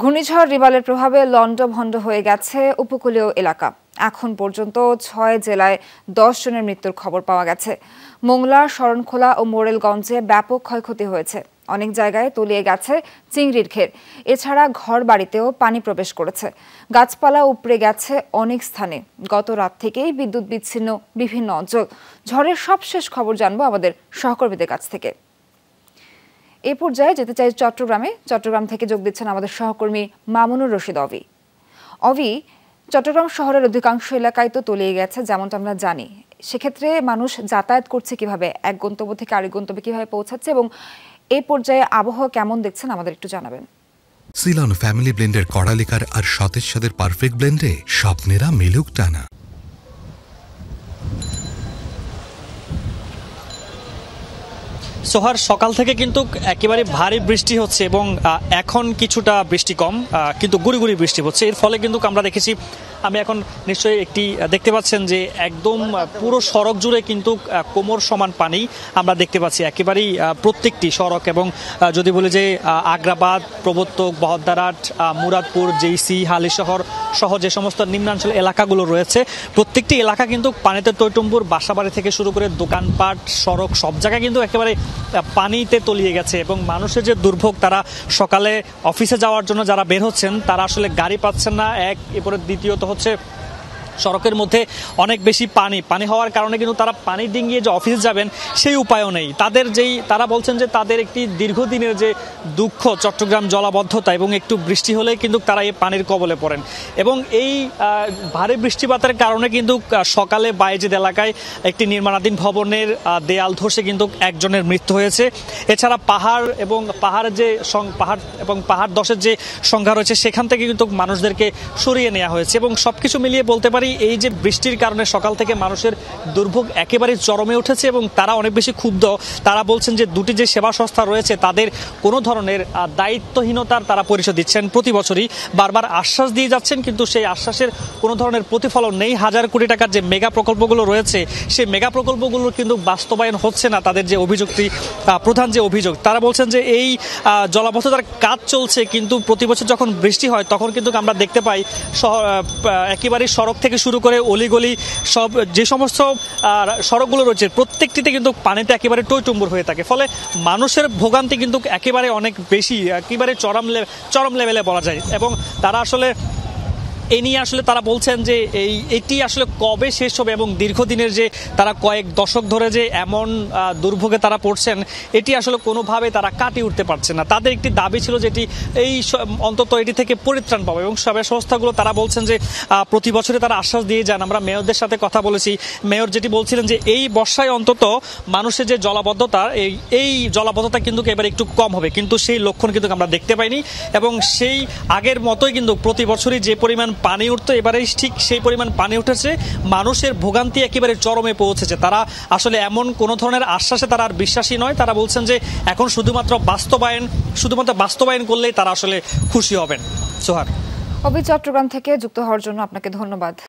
ঘূর্ণিঝড় রিবালের প্রভাবে লন্ডভন্ড হয়ে গেছে উপকূলীয় এলাকা। এখন পর্যন্ত ৬ জেলায় ১০ জনের মৃত্যুর খবর পাওয়া গেছে। মোংলা, শরণখোলা ও মোরেলগঞ্জে ব্যাপক ক্ষয়ক্ষতি হয়েছে। অনেক জায়গায় তলিয়ে গেছে চিংড়ির ঘের। এছাড়া ঘর বাড়িতেও পানি প্রবেশ করেছে। গাছপালা উপড়ে গেছে অনেক স্থানে। গত রাত থেকেই বিদ্যুৎ বিচ্ছিন্ন বিভিন্ন অঞ্চল। ঝড়ের সবশেষ খবর জানবো আমাদের সহকর্মীদের কাছ থেকে। এই পর্যায়ে যেতে চাই চট্টগ্রাম থেকে যোগ দিচ্ছেন আমাদের সহকর্মী মামুনুর রশিদ অভি। চট্টগ্রাম শহরের অধিকাংশ এলাকায় তো তলিয়ে গেছে, যেমনটা আমরা জানি। সেক্ষেত্রে মানুষ যাতায়াত করছে কিভাবে, এক গন্তব্য থেকে আরেক গন্তব্যে কিভাবে পৌঁছাচ্ছে, এবং এই পর্যায়ে আবহাওয়া কেমন দেখছেন আমাদের একটু জানাবেন। সিলন ফ্যামিলি ব্লেন্ডের কড়ালিকার আর সতেজ স্বাদের পারফেক্ট ব্লেন্ডে স্বপ্নেরা মিলুক টানা। সোহার, সকাল থেকে কিন্তু একেবারে ভারী বৃষ্টি হচ্ছে এবং এখন কিছুটা বৃষ্টি কম, কিন্তু গুড়ি গুড়ি বৃষ্টি হচ্ছে। এর ফলে কিন্তু আমরা দেখেছি, আমি এখন নিশ্চয়ই একটি দেখতে পাচ্ছেন যে একদম পুরো সড়ক জুড়ে কিন্তু কোমর সমান পানি আমরা দেখতে পাচ্ছি, একেবারেই প্রত্যেকটি সড়ক। এবং যদি বলি যে আগ্রাবাদ, প্রবর্তক, বহদ্দারহাট, মুরাদপুর, জেইসি, হালিশহর সহ যে সমস্ত নিম্নাঞ্চল এলাকাগুলো রয়েছে, প্রত্যেকটি এলাকা কিন্তু পানিতে টইটুম্বুর। বাসাবাড়ি থেকে শুরু করে দোকানপাট, সড়ক, সব জায়গায় কিন্তু একেবারে পানিতে তলিয়ে গেছে। এবং মানুষের যে দুর্ভোগ, তারা সকালে অফিসে যাওয়ার জন্য যারা বের হচ্ছেন, তারা আসলে গাড়ি পাচ্ছেন না, এক। এরপরে দ্বিতীয়ত হচ্ছে সড়কের মধ্যে অনেক বেশি পানি হওয়ার কারণে কিন্তু তারা পানি ডিঙিয়ে যে অফিসে যাবেন সেই উপায়ও নেই তাদের। তারা বলছেন যে তাদের একটি দীর্ঘদিনের যে দুঃখ চট্টগ্রাম জলাবদ্ধতা, এবং একটু বৃষ্টি হলে কিন্তু তারা এই পানির কবলে পড়েন। এবং এই ভারী বৃষ্টিপাতের কারণে কিন্তু সকালে বাইজিদ এলাকায় একটি নির্মাণাধীন ভবনের দেয়াল ধসে কিন্তু একজনের মৃত্যু হয়েছে। এছাড়া পাহাড় পাহাড় ধসের যে সংখ্যা রয়েছে, সেখান থেকে কিন্তু মানুষদেরকে সরিয়ে নেওয়া হয়েছে। এবং সবকিছু মিলিয়ে বলতে পারি, এই যে বৃষ্টির কারণে সকাল থেকে মানুষের দুর্ভোগ একেবারে চরমে উঠেছে এবং তারা অনেক বেশি ক্ষুব্ধ। তারা বলছেন যে দুটি যে সেবা সংস্থা রয়েছে, তাদের কোনো ধরনের দায়িত্বহীনতার তারা পরিচয় দিচ্ছেন। প্রতি বছরই বারবার আশ্বাস দিয়ে যাচ্ছেন, কিন্তু সেই আশ্বাসের কোনো ধরনের প্রতিফলন নেই। হাজার কোটি টাকার যে মেগা প্রকল্পগুলো রয়েছে, সেই মেগা প্রকল্পগুলোর কিন্তু বাস্তবায়ন হচ্ছে না। তাদের যে অভিযোগটি, প্রধান যে অভিযোগ, তারা বলছেন যে এই জলাবদ্ধতার কাজ চলছে, কিন্তু প্রতি বছর যখন বৃষ্টি হয় তখন কিন্তু আমরা দেখতে পাই একেবারে সড়ক থেকে শুরু করে অলিগলি সব যে সমস্ত সড়কগুলো রয়েছে, প্রত্যেকটিতে কিন্তু পানিতে একেবারে টইটুম্বুর হয়ে থাকে। ফলে মানুষের ভোগান্তি কিন্তু একেবারে অনেক বেশি, একেবারে চরম লেভেলে বলা যায়। এবং তারা আসলে এ নিয়ে আসলে তারা বলছেন যে এটি আসলে কবে শেষ হবে, এবং দীর্ঘদিনের যে তারা কয়েক দশক ধরে যে এমন দুর্ভোগে তারা পড়ছেন, এটি আসলে কোনোভাবে তারা কাটিয়ে উঠতে পারছে না। তাদের একটি দাবি ছিল যেটি অন্তত এটি থেকে পরিত্রাণ পাবে। এবং সেবা সংস্থাগুলো তারা বলছেন যে প্রতি বছরে তারা আশ্বাস দিয়ে যান। আমরা মেয়রদের সাথে কথা বলেছি, মেয়র যেটি বলছিলেন যে এই বর্ষায় অন্তত মানুষের যে জলাবদ্ধতা, এই জলাবদ্ধতা কিন্তু এবার একটু কম হবে, কিন্তু সেই লক্ষণ কিন্তু আমরা দেখতে পাইনি। এবং সেই আগের মতোই কিন্তু প্রতি বছরই যে পরিমাণ পানি উঠতো, এবারে ঠিক সেই পরিমাণ পানি উঠেছে। মানুষের ভোগান্তি একেবারে চরমে পৌঁছেছে। তারা আসলে এমন কোনো ধরনের আশ্বাসে তারা আর বিশ্বাসী নয়। তারা বলছেন যে এখন শুধুমাত্র বাস্তবায়ন করলেই তারা আসলে খুশি হবেন। সোহার, চট্টগ্রাম থেকে যুক্ত হওয়ার জন্য আপনাকে ধন্যবাদ।